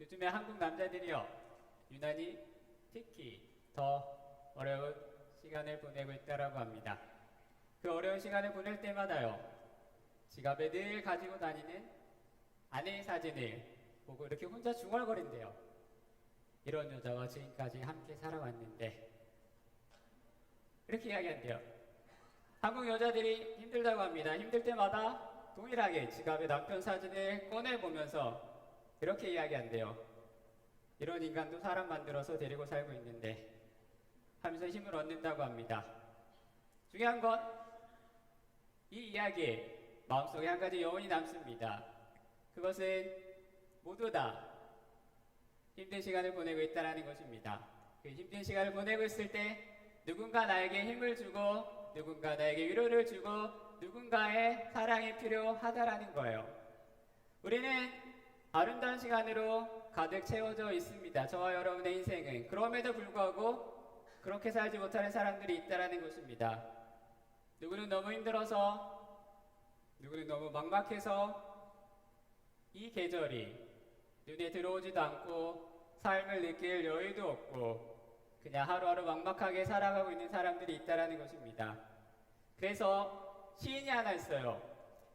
요즘에 한국 남자들이요, 유난히 특히 더 어려운 시간을 보내고 있다라고 합니다. 그 어려운 시간을 보낼 때마다요, 지갑에 늘 가지고 다니는 아내의 사진을 보고 이렇게 혼자 중얼거린대요. 이런 여자와 지금까지 함께 살아왔는데, 이렇게 이야기한대요. 한국 여자들이 힘들다고 합니다. 힘들 때마다 동일하게 지갑에 남편 사진을 꺼내보면서 이렇게 이야기한대요. 이런 인간도 사람 만들어서 데리고 살고 있는데 하면서 힘을 얻는다고 합니다. 중요한 건 이 이야기에 마음속에 한 가지 여운이 남습니다. 그것은 모두 다 힘든 시간을 보내고 있다는 것입니다. 그 힘든 시간을 보내고 있을 때 누군가 나에게 힘을 주고 누군가 나에게 위로를 주고 누군가의 사랑이 필요하다라는 거예요. 우리는 아름다운 시간으로 가득 채워져 있습니다. 저와 여러분의 인생은. 그럼에도 불구하고 그렇게 살지 못하는 사람들이 있다는 것입니다. 누구는 너무 힘들어서, 누구는 너무 막막해서 이 계절이 눈에 들어오지도 않고 삶을 느낄 여유도 없고 그냥 하루하루 막막하게 살아가고 있는 사람들이 있다는 것입니다. 그래서 시인이 하나 있어요.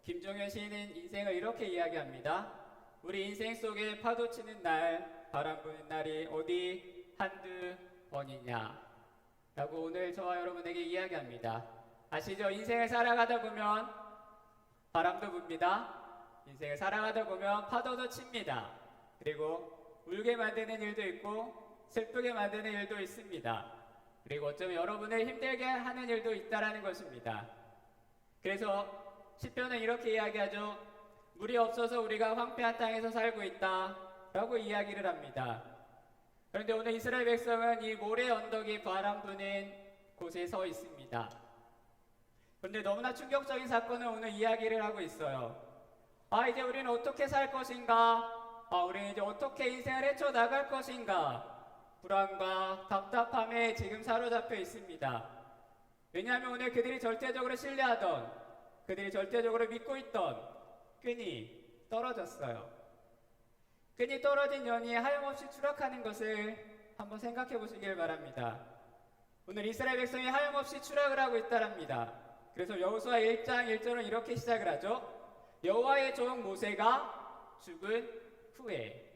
김종현 시인은 인생을 이렇게 이야기합니다. 우리 인생 속에 파도 치는 날, 바람 부는 날이 어디 한두 번이냐 라고 오늘 저와 여러분에게 이야기합니다. 아시죠? 인생을 살아가다 보면 바람도 붑니다. 인생을 살아가다 보면 파도도 칩니다. 그리고 울게 만드는 일도 있고 슬프게 만드는 일도 있습니다. 그리고 어쩌면 여러분을 힘들게 하는 일도 있다라는 것입니다. 그래서 시편은 이렇게 이야기하죠. 물이 없어서 우리가 황폐한 땅에서 살고 있다 라고 이야기를 합니다. 그런데 오늘 이스라엘 백성은 이 모래 언덕이 바람 부는 곳에 서 있습니다. 그런데 너무나 충격적인 사건을 오늘 이야기를 하고 있어요. 이제 우리는 어떻게 살 것인가? 우리는 이제 어떻게 인생을 헤쳐나갈 것인가? 불안과 답답함에 지금 사로잡혀 있습니다. 왜냐하면 오늘 그들이 절대적으로 신뢰하던, 그들이 절대적으로 믿고 있던 끈이 떨어졌어요. 끈이 떨어진 연이 하염없이 추락하는 것을 한번 생각해 보시길 바랍니다. 오늘 이스라엘 백성이 하염없이 추락을 하고 있다랍니다. 그래서 여호수아 1장 1절은 이렇게 시작을 하죠. 여호와의 종 모세가 죽은 후에.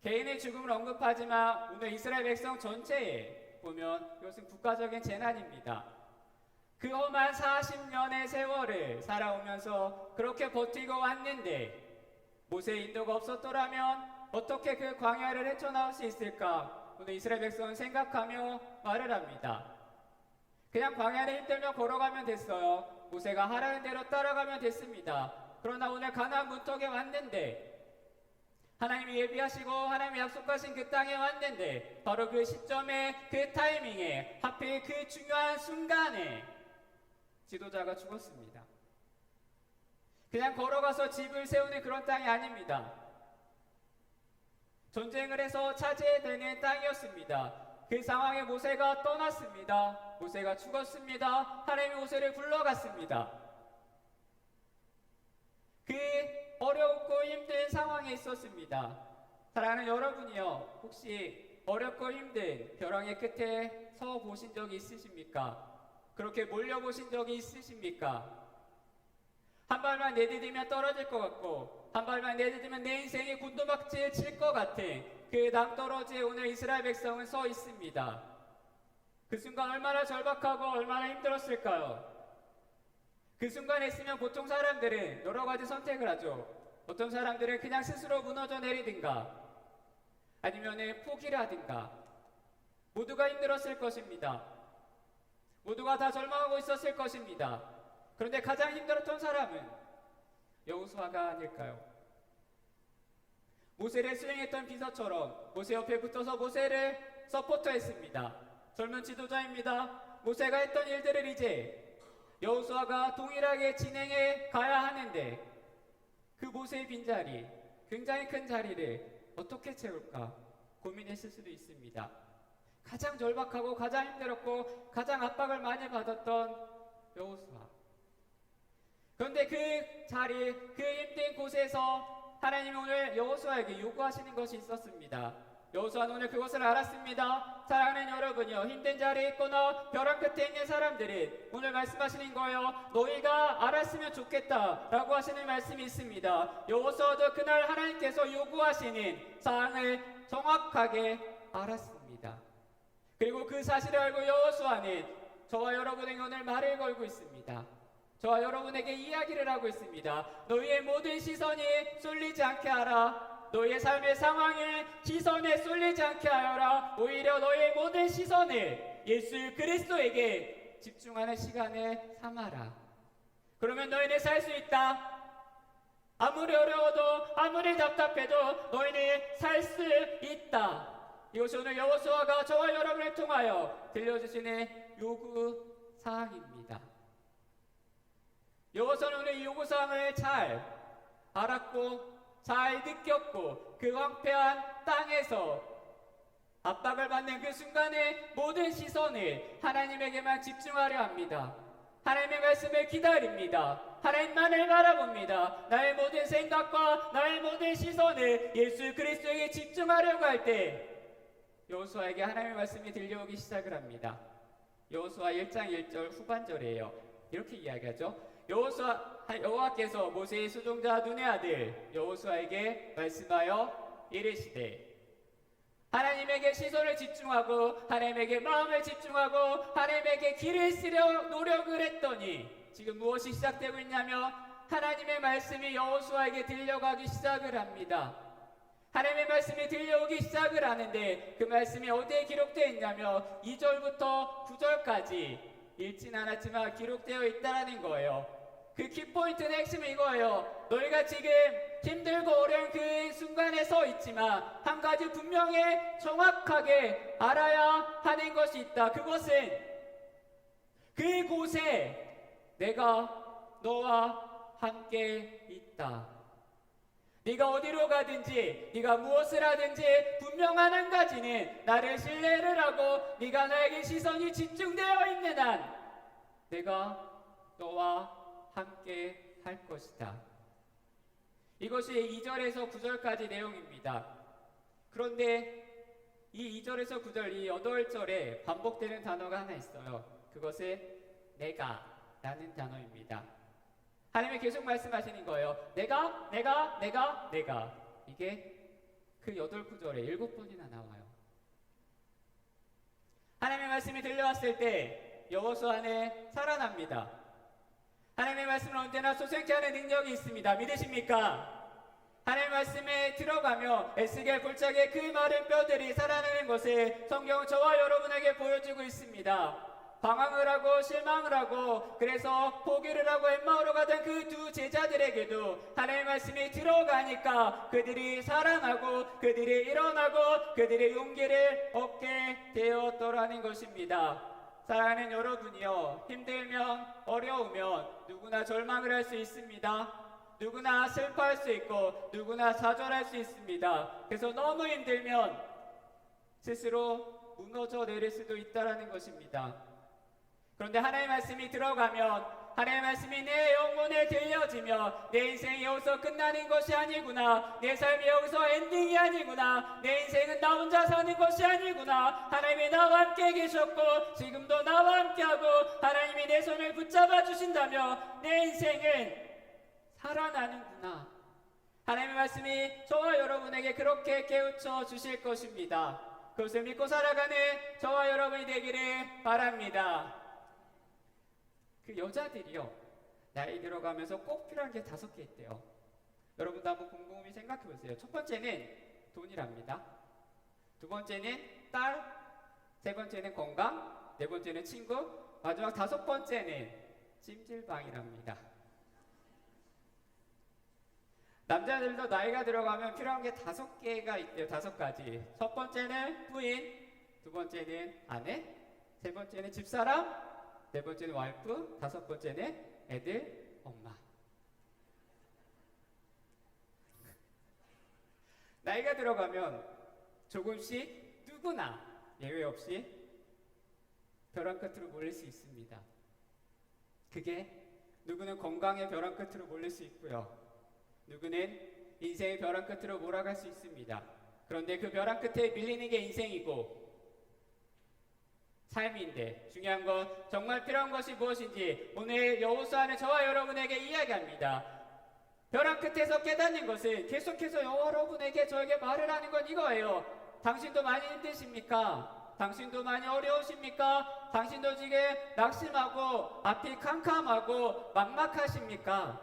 개인의 죽음을 언급하지만 오늘 이스라엘 백성 전체에 보면 이것은 국가적인 재난입니다. 그 험한 40년의 세월을 살아오면서 그렇게 버티고 왔는데 모세의 인도가 없었더라면 어떻게 그 광야를 헤쳐나올 수 있을까? 오늘 이스라엘 백성은 생각하며 말을 합니다. 그냥 광야를 힘들며 걸어가면 됐어요. 모세가 하라는 대로 따라가면 됐습니다. 그러나 오늘 가나안 문턱에 왔는데 하나님이 예비하시고 하나님이 약속하신 그 땅에 왔는데 바로 그 시점에 그 타이밍에 하필 그 중요한 순간에 지도자가 죽었습니다. 그냥 걸어가서 집을 세우는 그런 땅이 아닙니다. 전쟁을 해서 차지해야 되는 땅이었습니다. 그 상황에 모세가 떠났습니다. 모세가 죽었습니다. 하나님이 모세를 불러갔습니다. 그 어렵고 힘든 상황에 있었습니다. 사랑하는 여러분이요, 혹시 어렵고 힘든 벼랑의 끝에 서 보신 적이 있으십니까? 그렇게 몰려보신 적이 있으십니까? 한 발만 내디디면 떨어질 것 같고 한 발만 내디디면 내 인생이 곤두박질 칠 것 같은 그 낭떠러지에 오늘 이스라엘 백성은 서 있습니다. 그 순간 얼마나 절박하고 얼마나 힘들었을까요? 그 순간에 있으면 보통 사람들은 여러 가지 선택을 하죠. 어떤 사람들은 그냥 스스로 무너져 내리든가 아니면 포기를 하든가. 모두가 힘들었을 것입니다. 모두가 다 절망하고 있었을 것입니다. 그런데 가장 힘들었던 사람은 여호수아가 아닐까요? 모세를 수행했던 비서처럼 모세 옆에 붙어서 모세를 서포터했습니다. 젊은 지도자입니다. 모세가 했던 일들을 이제 여호수아가 동일하게 진행해 가야 하는데 그 모세의 빈자리, 굉장히 큰 자리를 어떻게 채울까 고민했을 수도 있습니다. 가장 절박하고 가장 힘들었고 가장 압박을 많이 받았던 여호수아. 그런데 그 자리, 그 힘든 곳에서 하나님이 오늘 여호수아에게 요구하시는 것이 있었습니다. 여호수아는 오늘 그것을 알았습니다. 사랑하는 여러분이요, 힘든 자리에 있거나 벼랑 끝에 있는 사람들은 오늘 말씀하시는 거예요. 너희가 알았으면 좋겠다 라고 하시는 말씀이 있습니다. 여호수아도 그날 하나님께서 요구하시는 사항을 정확하게 알았습니다. 그리고 그 사실을 알고 여호수아는 저와 여러분에게 오늘 말을 걸고 있습니다. 저와 여러분에게 이야기를 하고 있습니다. 너희의 모든 시선이 쏠리지 않게 하라. 너희의 삶의 상황에 시선에 쏠리지 않게 하여라. 오히려 너희의 모든 시선을 예수 그리스도에게 집중하는 시간을 삼아라. 그러면 너희는 살 수 있다. 아무리 어려워도 아무리 답답해도 너희는 살 수 있다. 이것이 오늘 여호수아가 저와 여러분을 통하여 들려주시는 요구 사항입니다. 여호수아는 오늘 이 요구 사항을 잘 알았고 잘 느꼈고 그 황폐한 땅에서 압박을 받는 그 순간에 모든 시선을 하나님에게만 집중하려 합니다. 하나님의 말씀을 기다립니다. 하나님만을 바라봅니다. 나의 모든 생각과 나의 모든 시선을 예수 그리스도에게 집중하려고 할 때 여호수아에게 하나님의 말씀이 들려오기 시작을 합니다. 여호수아 1장 1절 후반절이에요. 이렇게 이야기하죠. 여호와께서 모세의 수종자 눈의 아들 여호수아에게 말씀하여 이르시되, 하나님에게 시선을 집중하고 하나님에게 마음을 집중하고 하나님에게 길을 쓰려 노력을 했더니 지금 무엇이 시작되고 있냐면 하나님의 말씀이 여호수아에게 들려가기 시작을 합니다. 하나님의 말씀이 들려오기 시작을 하는데 그 말씀이 어디에 기록되어 있냐면 2절부터 9절까지 읽진 않았지만 기록되어 있다는 거예요. 그 키포인트는 핵심은 이거예요. 너희가 지금 힘들고 어려운 그 순간에 서 있지만 한 가지 분명히 정확하게 알아야 하는 것이 있다. 그것은 그곳에 내가 너와 함께 있다. 네가 어디로 가든지 네가 무엇을 하든지 분명한 한 가지는 나를 신뢰를 하고 네가 나에게 시선이 집중되어 있는 한 내가 너와 함께 할 것이다. 이것이 2절에서 9절까지 내용입니다. 그런데 이 2절에서 9절, 이 8절에 반복되는 단어가 하나 있어요. 그것은 내가 라는 단어입니다. 하나님이 계속 말씀하시는 거예요. 내가. 이게 그 8구절에 7번이나 나와요. 하나님의 말씀이 들려왔을 때 여호수아는 살아납니다. 하나님의 말씀은 언제나 소생케 하는 능력이 있습니다. 믿으십니까? 하나님의 말씀에 들어가며 에스겔 골짜기의 그 마른 뼈들이 살아나는 것을 성경은 저와 여러분에게 보여주고 있습니다. 방황을 하고 실망을 하고 그래서 포기를 하고 엠마오로 가던 그 두 제자들에게도 하나님의 말씀이 들어가니까 그들이 살아나고 그들이 일어나고 그들의 용기를 얻게 되었더라는 것입니다. 사랑하는 여러분이요, 힘들면 어려우면 누구나 절망을 할 수 있습니다. 누구나 슬퍼할 수 있고 누구나 좌절할 수 있습니다. 그래서 너무 힘들면 스스로 무너져 내릴 수도 있다는 것입니다. 그런데 하나님의 말씀이 들어가면 하나님의 말씀이 내 영혼에 들려지며 내 인생이 여기서 끝나는 것이 아니구나, 내 삶이 여기서 엔딩이 아니구나, 내 인생은 나 혼자 사는 것이 아니구나, 하나님이 나와 함께 계셨고 지금도 나와 함께하고 하나님이 내 손을 붙잡아 주신다며 내 인생은 살아나는구나. 하나님의 말씀이 저와 여러분에게 그렇게 깨우쳐 주실 것입니다. 그것을 믿고 살아가는 저와 여러분이 되기를 바랍니다. 그 여자들이요, 나이 들어가면서 꼭 필요한 게 5개 있대요. 여러분도 한번 곰곰이 생각해 보세요. 첫 번째는 돈이랍니다. 두 번째는 딸, 세 번째는 건강, 네 번째는 친구, 마지막 5번째는 찜질방이랍니다. 남자들도 나이가 들어가면 필요한 게 5개가 있대요. 5가지. 첫 번째는 부인, 두 번째는 아내, 세 번째는 집사람, 네 번째는 와이프, 5번째는 애들, 엄마. 나이가 들어가면 조금씩 누구나 예외 없이 벼랑 끝으로 몰릴 수 있습니다. 그게 누구는 건강의 벼랑 끝으로 몰릴 수 있고요. 누구는 인생의 벼랑 끝으로 몰아갈 수 있습니다. 그런데 그 벼랑 끝에 밀리는 게 인생이고 삶인데 중요한 건 정말 필요한 것이 무엇인지 오늘 여호수아는 저와 여러분에게 이야기합니다. 벼랑 끝에서 깨닫는 것은 계속해서 여러분에게 저에게 말을 하는 건 이거예요. 당신도 많이 힘드십니까? 당신도 많이 어려우십니까? 당신도 지금 낙심하고 앞이 캄캄하고 막막하십니까?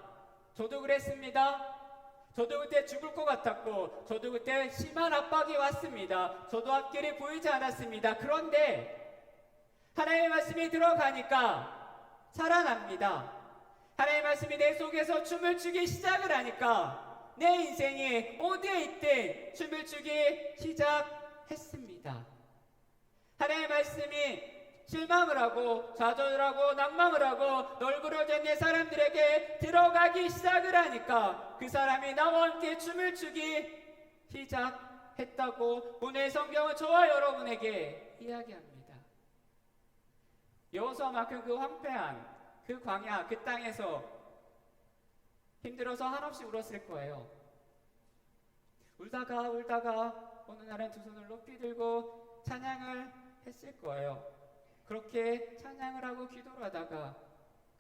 저도 그랬습니다. 저도 그때 죽을 것 같았고 저도 그때 심한 압박이 왔습니다. 저도 앞길이 보이지 않았습니다. 그런데 하나님의 말씀이 들어가니까 살아납니다. 하나님의 말씀이 내 속에서 춤을 추기 시작을 하니까 내 인생이 어디에 있든 춤을 추기 시작했습니다. 하나님의 말씀이 실망을 하고 좌절하고 낭망을 하고 널브러진 내 사람들에게 들어가기 시작을 하니까 그 사람이 나와 함께 춤을 추기 시작했다고 오늘 성경은 저와 여러분에게 이야기합니다. 여호수아만큼 그 황폐한 그 광야 그 땅에서 힘들어서 한없이 울었을 거예요. 울다가 어느 날은 두 손을 높이 들고 찬양을 했을 거예요. 그렇게 찬양을 하고 기도를 하다가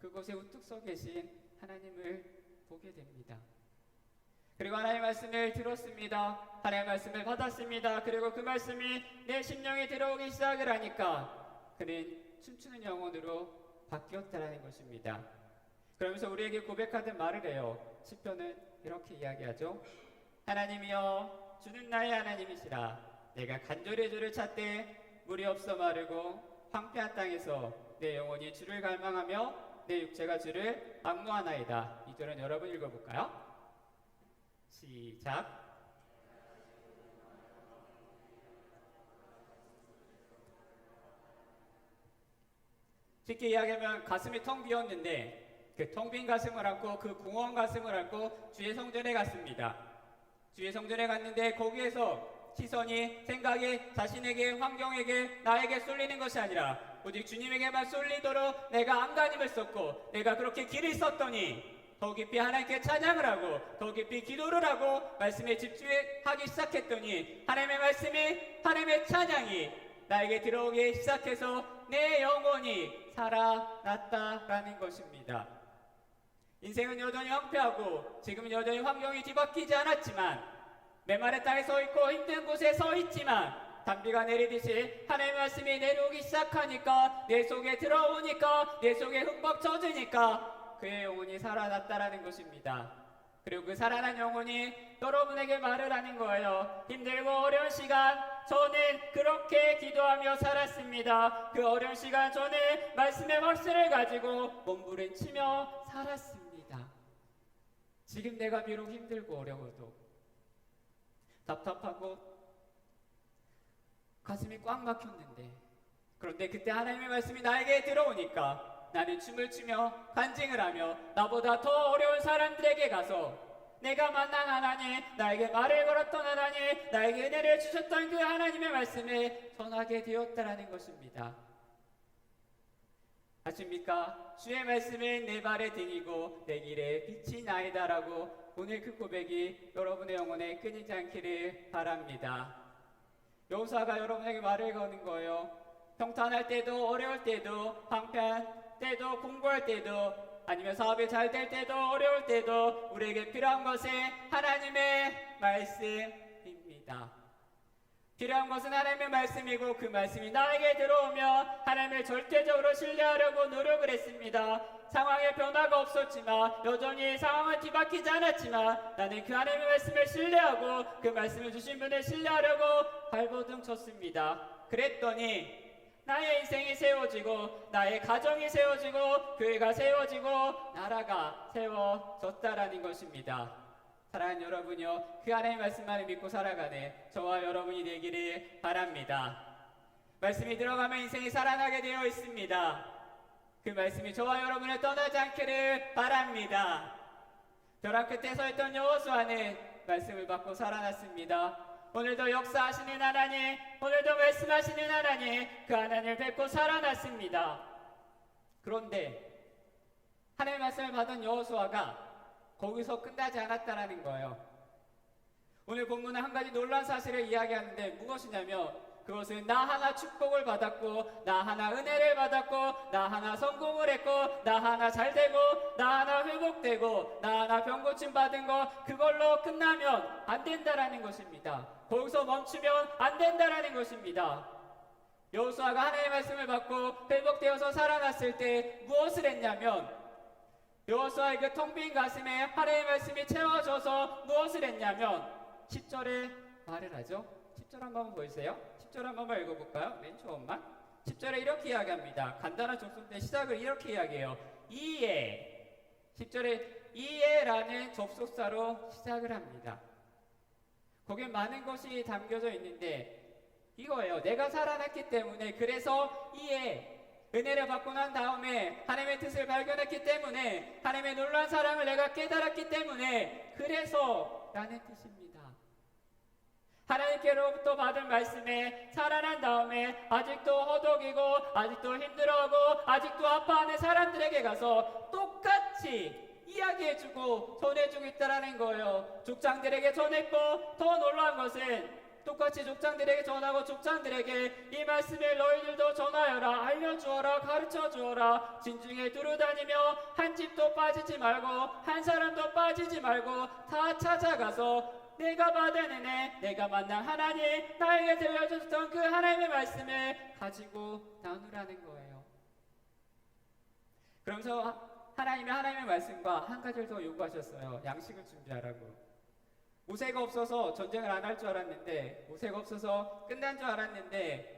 그곳에 우뚝 서 계신 하나님을 보게 됩니다. 그리고 하나님의 말씀을 들었습니다. 하나님의 말씀을 받았습니다. 그리고 그 말씀이 내 심령에 들어오기 시작을 하니까 그는 춤추는 영혼으로 바뀌었다는 것입니다. 그러면서 우리에게 고백하듯 말을 해요. 시편은 이렇게 이야기하죠. 하나님이여 주는 나의 하나님이시라. 내가 간절히 주를 찾되 물이 없어 마르고 황폐한 땅에서 내 영혼이 주를 갈망하며 내 육체가 주를 악무하나이다. 이 절은 여러분 읽어볼까요? 시작. 쉽게 이야기하면 가슴이 텅 비었는데 그 텅 빈 가슴을 안고 그 공허한 가슴을 안고 주의 성전에 갔습니다. 주의 성전에 갔는데 거기에서 시선이 생각이 자신에게 환경에게 나에게 쏠리는 것이 아니라 오직 주님에게만 쏠리도록 내가 안간힘을 썼고 내가 그렇게 길을 썼더니 더 깊이 하나님께 찬양을 하고 더 깊이 기도를 하고 말씀에 집중하기 시작했더니 하나님의 말씀이 하나님의 찬양이 나에게 들어오기 시작해서 내 영혼이 살아났다라는 것입니다. 인생은 여전히 황폐하고 지금은 여전히 환경이 뒤바뀌지 않았지만 메마른 땅에 서 있고 힘든 곳에 서 있지만 단비가 내리듯이 하나님의 말씀이 내려오기 시작하니까 내 속에 들어오니까 내 속에 흠뻑 젖으니까 그의 영혼이 살아났다라는 것입니다. 그리고 그 살아난 영혼이 여러분에게 말을 하는 거예요. 힘들고 어려운 시간 저는 그렇게 기도하며 살았습니다. 그 어려운 시간 저는 말씀의 확신을 가지고 몸부림치며 살았습니다. 지금 내가 비록 힘들고 어려워도 답답하고 가슴이 꽉 막혔는데 그런데 그때 하나님의 말씀이 나에게 들어오니까 나는 춤을 추며 간증을 하며 나보다 더 어려운 사람들에게 가서 내가 만난 하나님, 나에게 말을 걸었던 하나님, 나에게 은혜를 주셨던 그 하나님의 말씀을 전하게 되었다라는 것입니다. 아십니까? 주의 말씀은 내 발의 등이고 내 길에 빛이 나이다라고 오늘 그 고백이 여러분의 영혼에 끊이지 않기를 바랍니다. 여호수아가 여러분에게 말을 거는 거예요. 평탄할 때도 어려울 때도 황폐한 때도 공부할 때도 아니면 사업이 잘 될 때도 어려울 때도 우리에게 필요한 것은 하나님의 말씀입니다. 필요한 것은 하나님의 말씀이고 그 말씀이 나에게 들어오며 하나님을 절대적으로 신뢰하려고 노력을 했습니다. 상황에 변화가 없었지만 여전히 상황은 뒤바뀌지 않았지만 나는 그 하나님의 말씀을 신뢰하고 그 말씀을 주신 분을 신뢰하려고 발버둥 쳤습니다. 그랬더니 나의 인생이 세워지고 나의 가정이 세워지고 교회가 세워지고 나라가 세워졌다라는 것입니다. 사랑하는 여러분요, 그 하나님의 말씀만을 믿고 살아가는 저와 여러분이 되기를 바랍니다. 말씀이 들어가면 인생이 살아나게 되어 있습니다. 그 말씀이 저와 여러분을 떠나지 않기를 바랍니다. 벼랑 끝에 서 있던 여호수아는 말씀을 받고 살아났습니다. 오늘도 역사하시는 하나님, 오늘도 말씀하시는 하나님, 그 하나님을 뵙고 살아났습니다. 그런데 하나님의 말씀을 받은 여호수아가 거기서 끝나지 않았다라는 거예요. 오늘 본문은 한 가지 놀라운 사실을 이야기하는데 무엇이냐면 그것은 나 하나 축복을 받았고 나 하나 은혜를 받았고 나 하나 성공을 했고 나 하나 잘되고 나 하나 회복되고 나 하나 병 고침 받은 거 그걸로 끝나면 안 된다라는 것입니다. 거기서 멈추면 안 된다라는 것입니다. 여호수아가 하나님의 말씀을 받고 회복되어서 살아났을 때 무엇을 했냐면 여호수아의 그 텅 빈 가슴에 하나님의 말씀이 채워져서 무엇을 했냐면 10절에 말을 하죠. 10절 한번 보이세요. 10절 한번 읽어볼까요? 맨 처음만 10절에 이렇게 이야기합니다. 간단한 접속대 시작을 이렇게 이야기해요. 이에 10절에 이에라는 접속사로 시작을 합니다. 거기에 많은 것이 담겨져 있는데 이거예요. 내가 살아났기 때문에 그래서 이에 은혜를 받고 난 다음에 하나님의 뜻을 발견했기 때문에 하나님의 놀라운 사랑을 내가 깨달았기 때문에 그래서 라는 뜻입니다. 하나님께로부터 받은 말씀에 살아난 다음에 아직도 허덕이고 아직도 힘들어하고 아직도 아파하는 사람들에게 가서 똑같이 이야기해주고 전해주고 있다라는 거예요. 족장들에게 전했고 더 놀라운 것은 똑같이 족장들에게 전하고 족장들에게 이 말씀을 너희들도 전하여라 알려주어라 가르쳐주어라 진중에 두루다니며 한 집도 빠지지 말고 한 사람도 빠지지 말고 다 찾아가서 내가 받은 은혜 내가 만난 하나님 나에게 들려주셨던 그 하나님의 말씀을 가지고 나누라는 거예요. 그러면서 하나님의 말씀과 한 가지를 더 요구하셨어요. 양식을 준비하라고. 모세가 없어서 전쟁을 안 할 줄 알았는데 모세가 없어서 끝난 줄 알았는데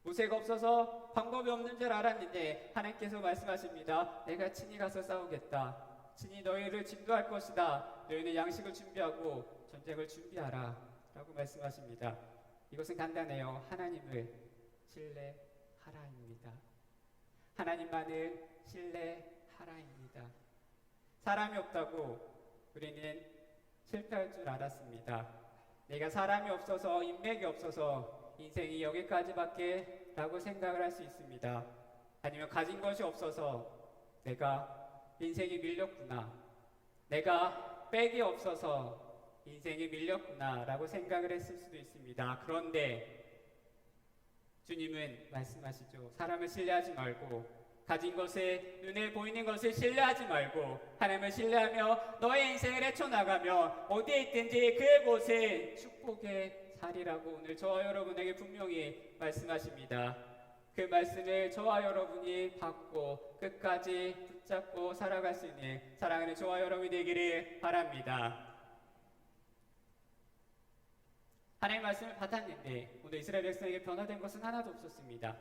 모세가 없어서 방법이 없는 줄 알았는데 하나님께서 말씀하십니다. 내가 친히 가서 싸우겠다. 친히 너희를 진도할 것이다. 너희는 양식을 준비하고 전쟁을 준비하라 라고 말씀하십니다. 이것은 간단해요. 하나님을 신뢰하라입니다. 하나님만을 신뢰하라입니다. 사람이 없다고 우리는 실패할 줄 알았습니다. 내가 사람이 없어서 인맥이 없어서 인생이 여기까지밖에 라고 생각을 할 수 있습니다. 아니면 가진 것이 없어서 내가 인생이 밀렸구나. 내가 백이 없어서 인생이 밀렸구나 라고 생각을 했을 수도 있습니다. 그런데 주님은 말씀하시죠. 사람을 신뢰하지 말고 가진 것에 눈에 보이는 것을 신뢰하지 말고 하나님을 신뢰하며 너의 인생을 헤쳐나가며 어디에 있든지 그곳에 축복의 자리라고 오늘 저와 여러분에게 분명히 말씀하십니다. 그 말씀을 저와 여러분이 받고 끝까지 붙잡고 살아갈 수 있는 사랑하는 저와 여러분이 되기를 바랍니다. 하나님의 말씀을 받았는데 오늘 이스라엘 백성에게 변화된 것은 하나도 없었습니다.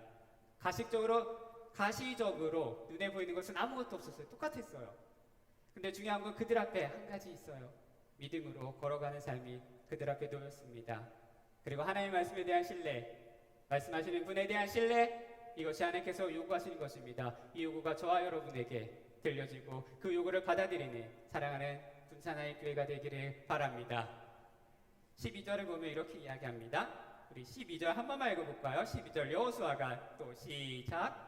가시적으로 눈에 보이는 것은 아무것도 없었어요. 똑같았어요. 근데 중요한 건 그들 앞에 한 가지 있어요. 믿음으로 걸어가는 삶이 그들 앞에 놓였습니다. 그리고 하나님의 말씀에 대한 신뢰, 말씀하시는 분에 대한 신뢰, 이것이 하나님께서 요구하시는 것입니다. 이 요구가 저와 여러분에게 들려지고 그 요구를 받아들이는 사랑하는 분산하의 교회가 되기를 바랍니다. 12절을 보면 이렇게 이야기합니다. 우리 12절 한 번만 읽어볼까요? 12절 여호수아가 또 시작.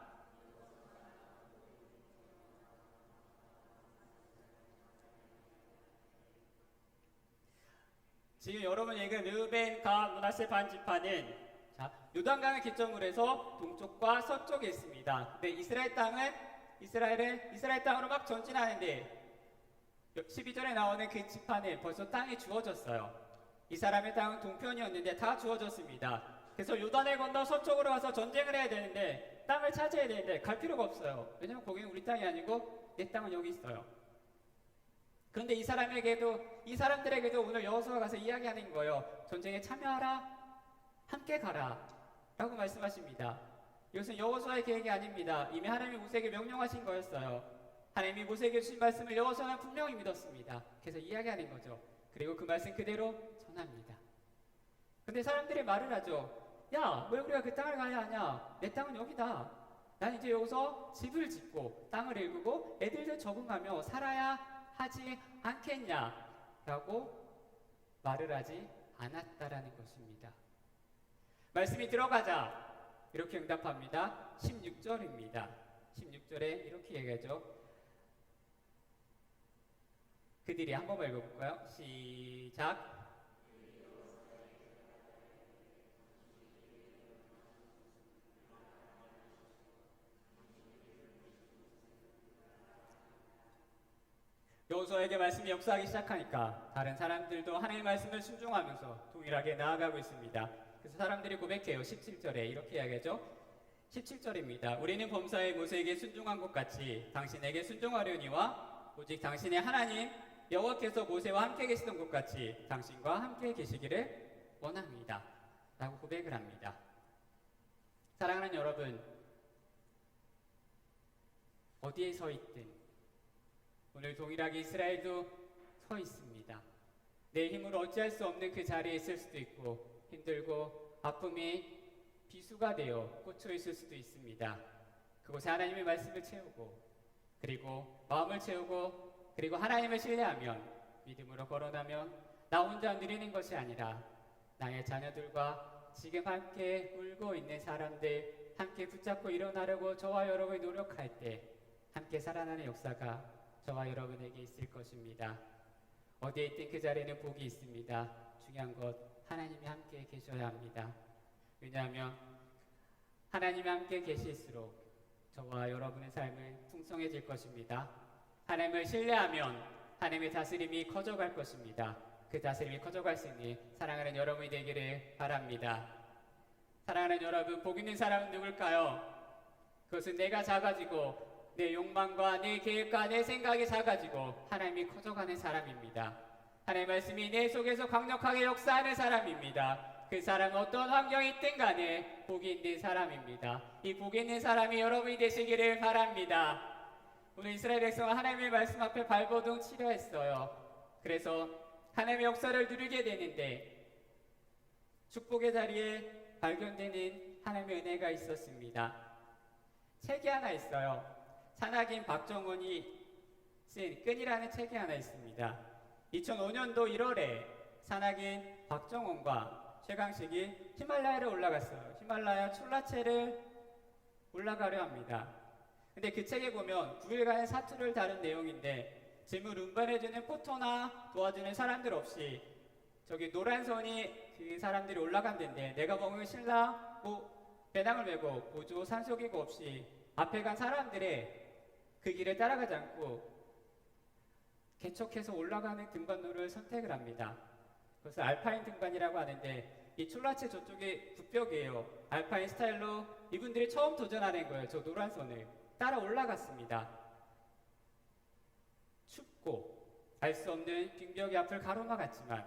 지금 여러분 읽은 르벤, 갓, 므낫세 반지파는 요단강을 기점으로 해서 동쪽과 서쪽에 있습니다. 근데 이스라엘 땅으로 막 전진하는데 12절에 나오는 그 지파는 벌써 땅이 주어졌어요. 이 사람의 땅은 동편이었는데 다 주어졌습니다. 그래서 요단을 건너 서쪽으로 가서 전쟁을 해야 되는데 땅을 차지해야 되는데 갈 필요가 없어요. 왜냐면 거기는 우리 땅이 아니고 내 땅은 여기 있어요. 그런데 이 사람들에게도 오늘 여호수아가 가서 이야기하는 거예요. 전쟁에 참여하라, 함께 가라 라고 말씀하십니다. 이것은 여호수아의 계획이 아닙니다. 이미 하나님이 모세에게 명령하신 거였어요. 하나님이 모세에게 주신 말씀을 여호수아는 분명히 믿었습니다. 그래서 이야기하는 거죠. 그리고 그 말씀 그대로 전합니다. 근데 사람들이 말을 하죠. 야, 왜 우리가 그 땅을 가야 하냐? 내 땅은 여기다. 난 이제 여기서 집을 짓고 땅을 일구고 애들도 적응하며 살아야 하지 않겠냐? 라고 말을 하지 않았다라는 것입니다. 말씀이 들어가자 이렇게 응답합니다. 16절입니다. 16절에 이렇게 얘기하죠. 그들이 한 번만 읽어볼까요? 시작. 여호수아에게 말씀이 역사하기 시작하니까 다른 사람들도 하나님의 말씀을 순종하면서 동일하게 나아가고 있습니다. 그래서 사람들이 고백해요. 17절에 이렇게 이야기하죠. 17절입니다. 우리는 범사에 모세에게 순종한 것 같이 당신에게 순종하려니와 오직 당신의 하나님 여호와께서 모세와 함께 계시던 것 같이 당신과 함께 계시기를 원합니다. 라고 고백을 합니다. 사랑하는 여러분, 어디에 서 있든 오늘 동일하게 이스라엘도 서 있습니다. 내 힘으로 어찌할 수 없는 그 자리에 있을 수도 있고 힘들고 아픔이 비수가 되어 꽂혀 있을 수도 있습니다. 그곳에 하나님의 말씀을 채우고 그리고 마음을 채우고 그리고 하나님을 신뢰하면 믿음으로 거론하면 나 혼자 누리는 것이 아니라 나의 자녀들과 지금 함께 울고 있는 사람들 함께 붙잡고 일어나려고 저와 여러분이 노력할 때 함께 살아나는 역사가 저와 여러분에게 있을 것입니다. 어디에 있든 그 자리에는 복이 있습니다. 중요한 것 하나님이 함께 계셔야 합니다. 왜냐하면 하나님이 함께 계실수록 저와 여러분의 삶은 풍성해질 것입니다. 하나님을 신뢰하면 하나님의 다스림이 커져갈 것입니다. 그 다스림이 커져갈 수 있는 사랑하는 여러분이 되기를 바랍니다. 사랑하는 여러분, 복 있는 사람은 누굴까요? 그것은 내가 작아지고 내 욕망과 내 계획과 내 생각이 작아지고 하나님이 커져가는 사람입니다. 하나님의 말씀이 내 속에서 강력하게 역사하는 사람입니다. 그 사람은 어떤 환경이 있든 간에 복이 있는 사람입니다. 이 복이 있는 사람이 여러분이 되시기를 바랍니다. 오늘 이스라엘 백성은 하나님의 말씀 앞에 발버둥 치려 했어요. 그래서 하나님의 역사를 누리게 되는데 축복의 자리에 발견되는 하나님의 은혜가 있었습니다. 책이 하나 있어요. 산악인 박정원이 쓴 끈이라는 책이 하나 있습니다. 2005년도 1월에 산악인 박정원과 최강식이 히말라야를 올라갔어요. 히말라야 촐라체를 올라가려 합니다. 근데 그 책에 보면 9일간의 사투를 다룬 내용인데 짐을 운반해주는 포터나 도와주는 사람들 없이 저기 노란 선이 그 사람들이 올라간다는데 내가 먹은 신라 배낭을 메고 보조 산소기구 없이 앞에 간 사람들의 그 길을 따라가지 않고 개척해서 올라가는 등반로를 선택을 합니다. 그것을 알파인 등반이라고 하는데 이 촐라체 저쪽이 북벽이에요. 알파인 스타일로 이분들이 처음 도전하는 거예요. 저 노란 선을 따라 올라갔습니다. 춥고 알 수 없는 빙벽이 앞을 가로막았지만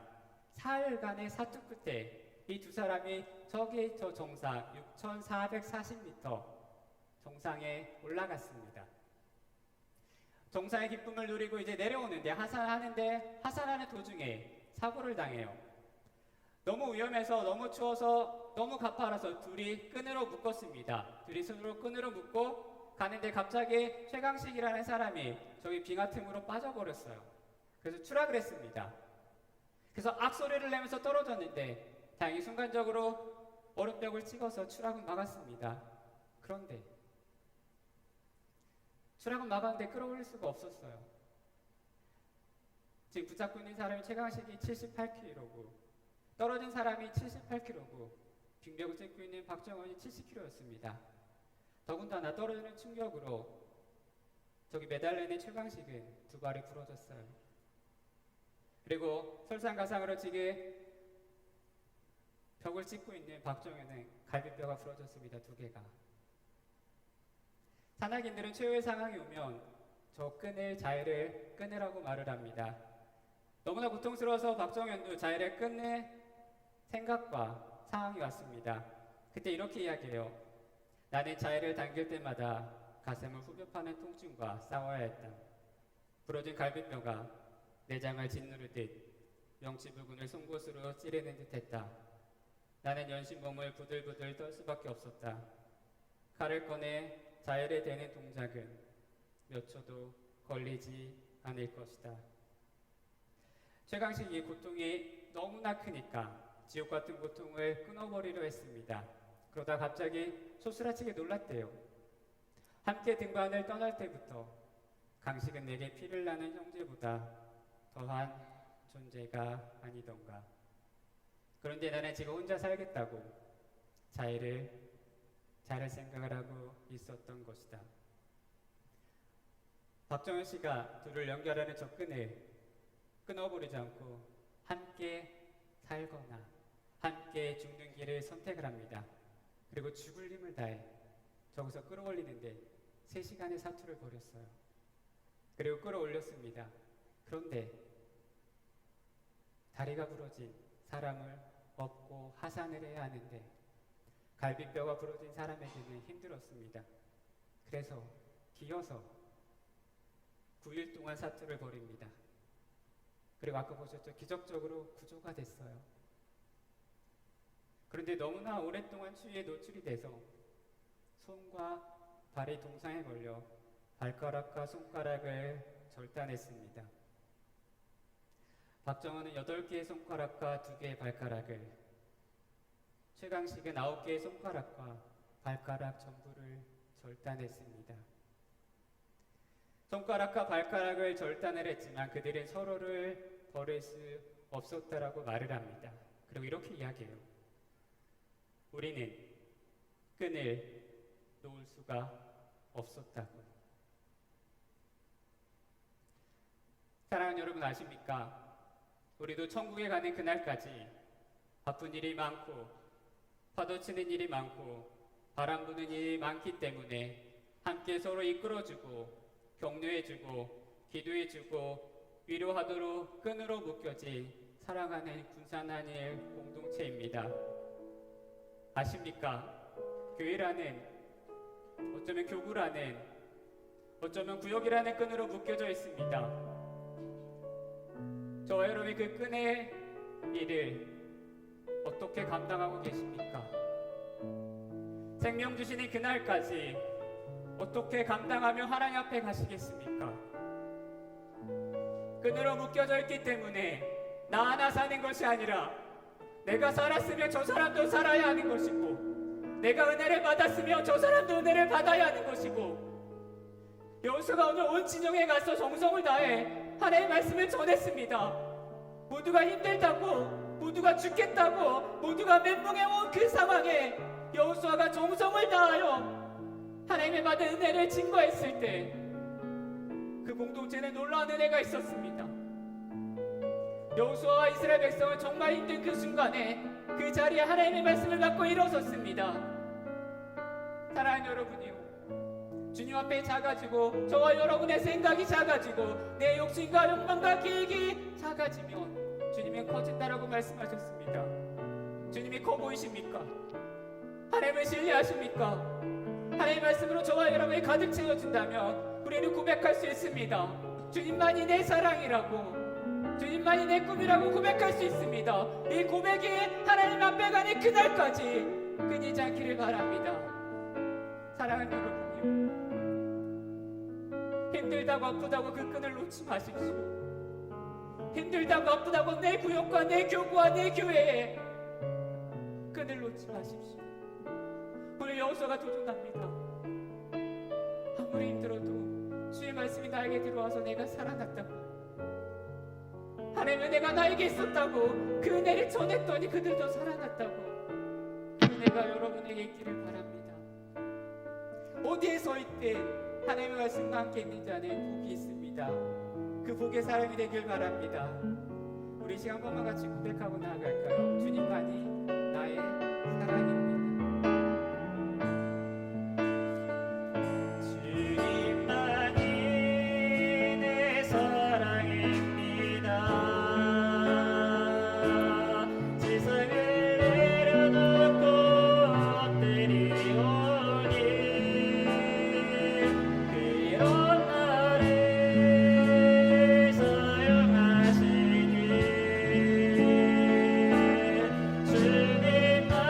사흘간의 사투 끝에 이 두 사람이 저기 저 정상 6,440m 정상에 올라갔습니다. 정상의 기쁨을 누리고 이제 내려오는데 하산하는 도중에 사고를 당해요. 너무 위험해서 너무 추워서 너무 가파라서 둘이 끈으로 묶었습니다. 둘이 서로 끈으로 묶고 가는데 갑자기 최강식이라는 사람이 저기 빙하 틈으로 빠져버렸어요. 그래서 추락을 했습니다. 그래서 악 소리를 내면서 떨어졌는데 다행히 순간적으로 얼음벽을 찍어서 추락은 막았습니다. 그런데 추락은 막았는데 끌어올릴 수가 없었어요. 지금 붙잡고 있는 사람이 최강식이 78kg고 떨어진 사람이 78kg고 빙벽을 찍고 있는 박정원이 70kg였습니다. 더군다나 떨어지는 충격으로 저기 매달려 있는 최강식은 두 발이 부러졌어요. 그리고 설상가상으로 지금 벽을 찍고 있는 박정현은 갈비뼈가 부러졌습니다. 두 개가. 산악인들은 최후의 상황이 오면 저 끈을 자해를 끊으라고 말을 합니다. 너무나 고통스러워서 박정현도 자해를 끊을 생각과 상황이 왔습니다. 그때 이렇게 이야기해요. 나는 자해를 당길 때마다 가슴을 후벼 파는 통증과 싸워야 했다. 부러진 갈비뼈가 내장을 짓누르듯 명치 부근을 송곳으로 찌르는 듯했다. 나는 연신 몸을 부들부들 떨 수밖에 없었다. 칼을 꺼내 자해를 대는 동작은 몇 초도 걸리지 않을 것이다. 최강식이 고통이 너무나 크니까 지옥 같은 고통을 끊어버리려 했습니다. 그러다 갑자기 소스라치게 놀랐대요. 함께 등반을 떠날 때부터 강식은 내게 피를 나는 형제보다 더한 존재가 아니던가. 그런데 나는 지금 혼자 살겠다고 자해를 생각을 하고 있었던 것이다. 박정현 씨가 둘을 연결하는 저 끈을 끊어버리지 않고 함께 살거나 함께 죽는 길을 선택을 합니다. 그리고 죽을 힘을 다해 저기서 끌어올리는데 3시간의 사투를 벌였어요. 그리고 끌어올렸습니다. 그런데 다리가 부러진 사람을 업고 하산을 해야 하는데 갈비뼈가 부러진 사람에게는 힘들었습니다. 그래서 기어서 9일 동안 사투를 벌입니다. 그리고 아까 보셨죠? 기적적으로 구조가 됐어요. 그런데 너무나 오랫동안 추위에 노출이 돼서 손과 발이 동상에 걸려 발가락과 손가락을 절단했습니다. 박정현은 8개의 손가락과 2개의 발가락을, 최강식은 9개의 손가락과 발가락 전부를 절단했습니다. 손가락과 발가락을 절단을 했지만 그들은 서로를 버릴 수 없었다라고 말을 합니다. 그리고 이렇게 이야기해요. 우리는 끈을 놓을 수가 없었다고. 사랑하는 여러분 아십니까? 우리도 천국에 가는 그날까지 바쁜 일이 많고 파도치는 일이 많고 바람 부는 일이 많기 때문에 함께 서로 이끌어주고 격려해주고 기도해주고 위로하도록 끈으로 묶여진 사랑하는 군산한일 공동체입니다. 아십니까? 교회라는, 어쩌면 교구라는, 어쩌면 구역이라는 끈으로 묶여져 있습니다. 저와 여러분이 그 끈의 일을 어떻게 감당하고 계십니까? 생명 주시는 그날까지 어떻게 감당하며 하나님 앞에 가시겠습니까? 끈으로 묶여져 있기 때문에 나 하나 사는 것이 아니라 내가 살았으면 저 사람도 살아야 하는 것이고 내가 은혜를 받았으면 저 사람도 은혜를 받아야 하는 것이고 여호수아가 오늘 온 진영에 가서 정성을 다해 하나님의 말씀을 전했습니다. 모두가 힘들다고, 모두가 죽겠다고, 모두가 멘붕해온 그 상황에 여호수아가 정성을 다하여 하나님의 받은 은혜를 증거했을 때 그 공동체는 놀라운 은혜가 있었습니다. 여호수아와 이스라엘 백성은 정말 힘든 그 순간에 그 자리에 하나님의 말씀을 갖고 일어섰습니다. 사랑하는 여러분이요, 주님 앞에 작아지고 저와 여러분의 생각이 작아지고 내 욕심과 욕망과 계획이 작아지면 주님은 커진다라고 말씀하셨습니다. 주님이 커 보이십니까? 하나님을 신뢰하십니까? 하나님의 말씀으로 저와 여러분이 가득 채워준다면 우리는 고백할 수 있습니다. 주님만이 내 사랑이라고, 주님만이 내 꿈이라고 고백할 수 있습니다. 이 고백이 하나님 앞에 가는 그날까지 끊이지 않기를 바랍니다. 사랑하는 여러분이요, 힘들다고 아프다고 그 끈을 놓지 마십시오. 힘들다고 아프다고 내 구역과 내 교구와 내 교회에 끈을 놓지 마십시오. 오늘 여호수아가 도전합니다. 아무리 힘들어도 주의 말씀이 나에게 들어와서 내가 살아났다고, 하나님의 은혜가 나에게 있었다고 그 은혜를 전했더니 그들도 살아났다고, 그 은혜가 여러분에게 있기를 바랍니다. 어디에 서 있든 하나님의 말씀과 함께 있는 자는 복이 있습니다. 그 복의 사람이 되길 바랍니다. 우리 시간 한 번만 같이 고백하고 나아갈까요? 주님만이 나의 사랑입니다. 주님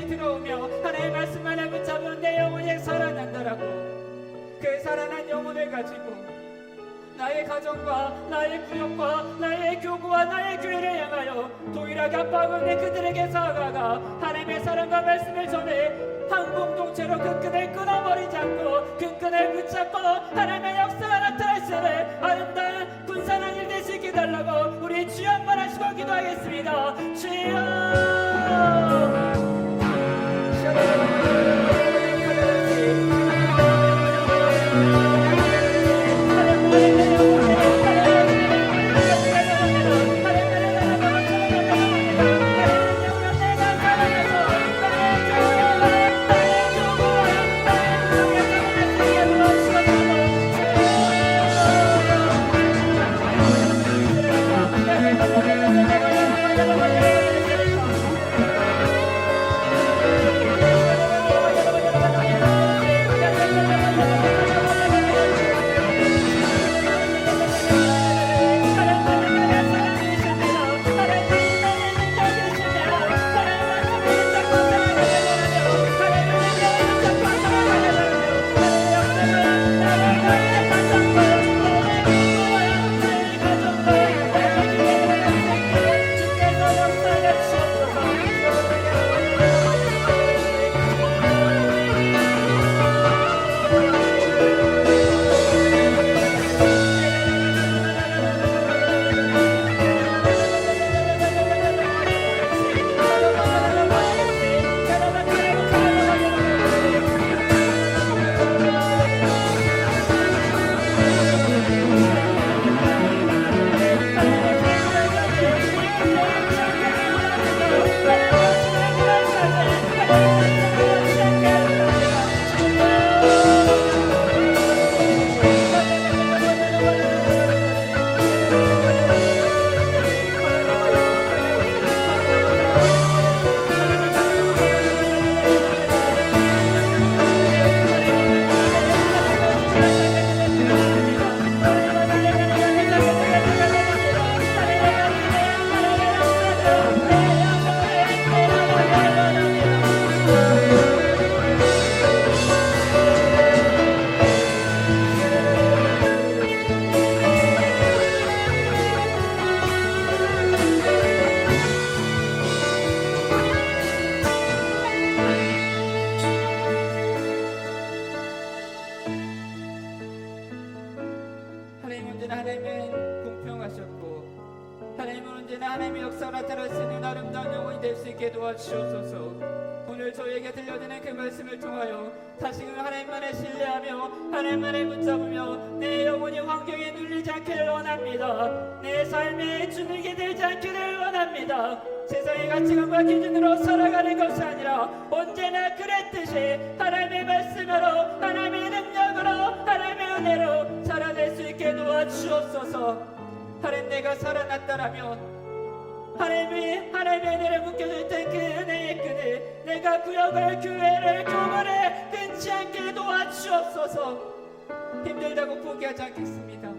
교회에 들어오며 하나님의 말씀만을 붙잡으면 내 영혼이 살아난다라고. 그 살아난 영혼을 가지고 나의 가정과 나의 구역과 나의 교구와 나의 교회를 향하여 동일하게 아파하는 그들에게 나아가 하나님의 사랑과 말씀을 전해 한 공동체로 그 끈을 끊어버리지 않고 그 끈을 붙잡고 하나님의 역사가 나타날 수 있는 아름다운 군사한 일 되시게 해달라고 우리 주여 한번 하시고 기도하겠습니다. 주여. 하나님은 공평하셨고 하나님은 언제나 하나님의 역사가 나타날 수 있는 아름다운 영혼이 될 수 있게 도와주옵소서. 오늘 저에게 들려드는 그 말씀을 통하여 다시금 하나님만을 신뢰하며 하나님만을 붙잡으며 내 영혼이 환경에 눌리지 않기를 원합니다. 내 삶에 주눅이 들지 않기를 원합니다. 세상의 가치관과 기준으로 살아가는 것이 아니라 언제나 그랬듯이 하나님의 말씀으로 하나님의 능력으로 하나님의 은혜로 살아낼 수 있게 도와주옵소서. 하나님 내가 살아났다라면 하나님의 은혜를 묶여줄 때 그 은혜의 끈을 내가 구역을 교회를 교문을 끊지 않게 도와주옵소서. 힘들다고 포기하지 않겠습니다.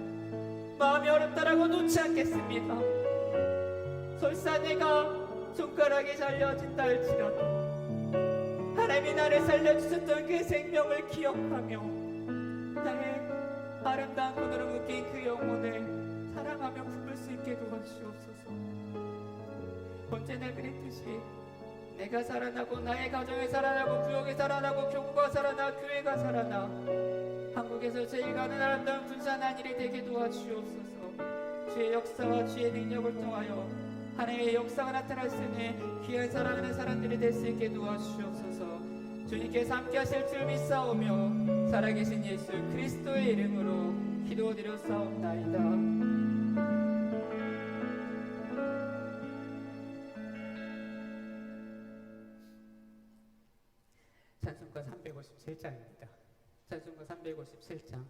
마음이 어렵다라고 놓지 않겠습니다. 설사 내가 손가락이 잘려진다 할지라도 하나님이 나를 살려주셨던 그 생명을 기억하며 나의 아름다운 끈으로 묶인 그 영혼을 사랑하며 품을 수 있게 도와주옵소서. 언제나 그랬듯이 내가 살아나고 나의 가정이 살아나고 구역이 살아나고 교구가 살아나 교회가 살아나 한국에서 제일 가는 아름다운 분산한 일이 되게 도와주옵소서. 주의 역사와 주의 능력을 통하여 하나님의 역사가 나타날 수 있는 귀한 사랑하는 사람들이 될 수 있게 도와주옵소서. 주님께서 함께 하실 줄 믿사오며 살아계신 예수 그리스도의 이름으로 기도드렸사옵나이다. 찬송가 357장입니다. 찬송가 357장